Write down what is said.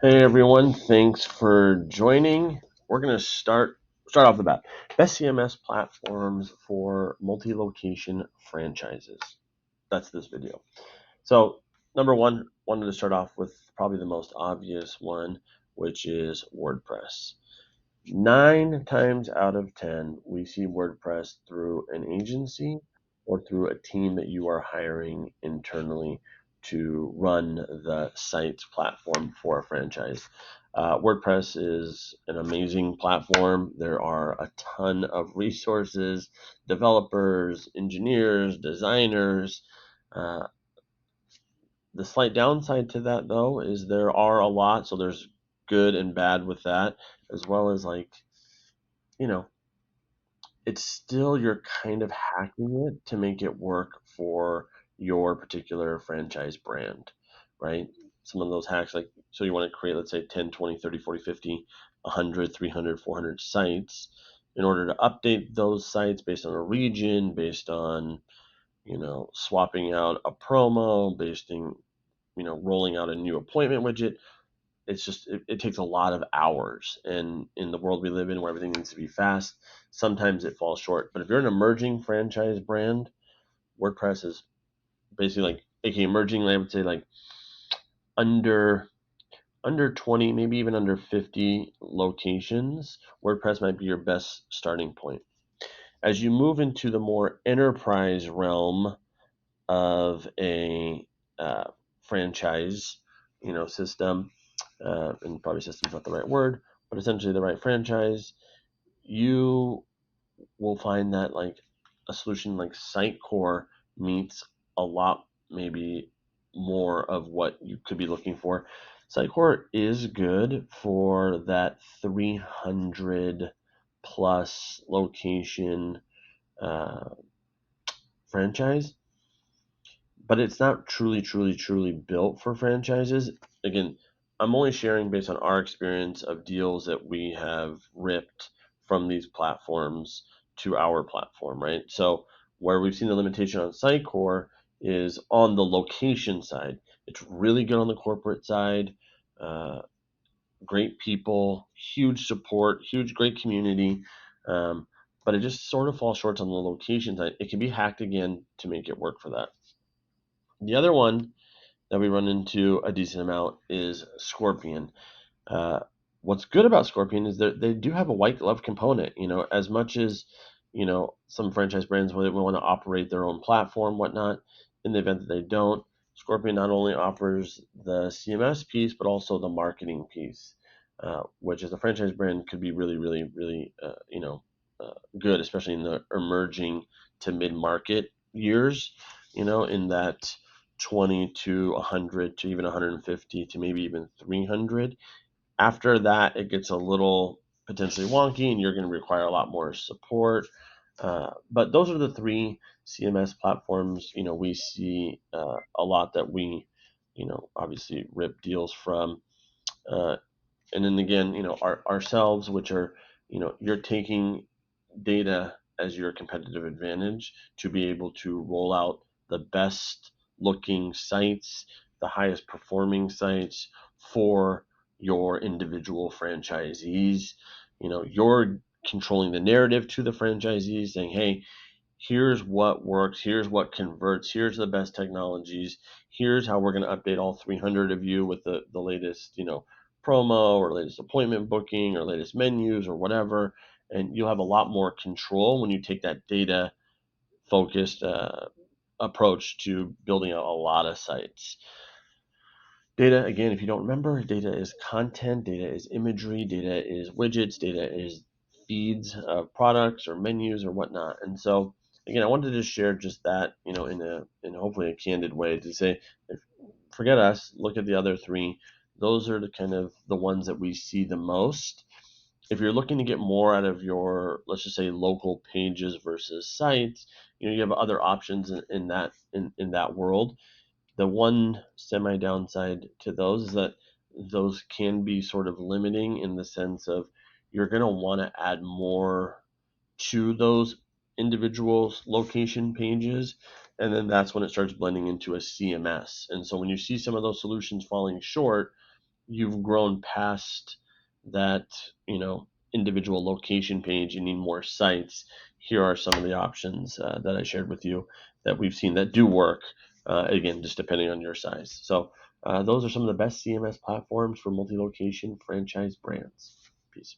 Hey everyone, thanks for joining. We're going to start off the bat. Best CMS platforms for multi-location franchises. That's this video. So, number one, wanted to start off with probably the most obvious one, which is WordPress. 9 times out of 10, we see WordPress through an agency or through a team that you are hiring internally to run the site's platform for a franchise. WordPress is an amazing platform. There are a ton of resources, developers, engineers, designers. Uh, the slight downside to that, though, is there are a lot. So there's good and bad with that, as well as you know, it's still you're kind of hacking it to make it work for your particular franchise brand, right? Some of those hacks, like, so you want to create, let's say 10, 20, 30, 40, 50, 100, 300, 400 sites. In order to update those sites based on a region, based on, swapping out a promo, based on, rolling out a new appointment widget, it takes a lot of hours, and in the world we live in where everything needs to be fast, sometimes it falls short. But if you're an emerging franchise brand, WordPress is basically like, aka emerging, I would say, like under 20, maybe even under 50 locations, WordPress might be your best starting point. As you move into the more enterprise realm of a franchise, system, and probably system's not the right word, but essentially the right franchise, you will find that like a solution like Sitecore meets a lot, maybe more of what you could be looking for. Sitecore is good for that 300 plus location uh, franchise, but it's not truly built for franchises. Again, I'm only sharing based on our experience of deals that we have ripped from these platforms to our platform, right? So where we've seen the limitation on Sitecore is on the location side. It's really good on the corporate side. Uh, Great people, huge support, great community. Um, but it just sort of falls short on the location side. It can be hacked again to make it work for that. The other one that we run into a decent amount is Scorpion. Uh, what's good about Scorpion is that they do have a white glove component. As much as some franchise brands will want to operate their own platform, whatnot. In the event that they don't, Scorpion not only offers the CMS piece but also the marketing piece, which as a franchise brand could be really good, especially in the emerging to mid market years. In that 20 to 100 to even 150 to maybe even 300. After that, it gets a little potentially wonky and you're going to require a lot more support. But those are the three CMS platforms, we see a lot that we, obviously rip deals from. Uh, and then again, ourselves, which are, you're taking data as your competitive advantage to be able to roll out the best looking sites, the highest performing sites for your individual franchisees. You're controlling the narrative to the franchisees, saying, hey, here's what works, here's what converts, here's the best technologies, here's how we're going to update all 300 of you with the latest, promo or latest appointment booking or latest menus or whatever. And you'll have a lot more control when you take that data focused approach to building out a lot of sites. Data, again, if you don't remember, data is content, data is imagery, data is widgets, data is feeds of products or menus or whatnot. And so, again, I wanted to share just that, in hopefully a candid way to say, forget us, look at the other three. Those are the kind of the ones that we see the most. If you're looking to get more out of your, let's just say, local pages versus sites, you have other options in that world. The one semi downside to those is that those can be sort of limiting in the sense of you're going to want to add more to those individual location pages, and then that's when it starts blending into a CMS. And so when you see some of those solutions falling short, you've grown past that, individual location page, you need more sites, here are some of the options that I shared with you that we've seen that do work, again, just depending on your size. So those are some of the best CMS platforms for multi-location franchise brands. Peace.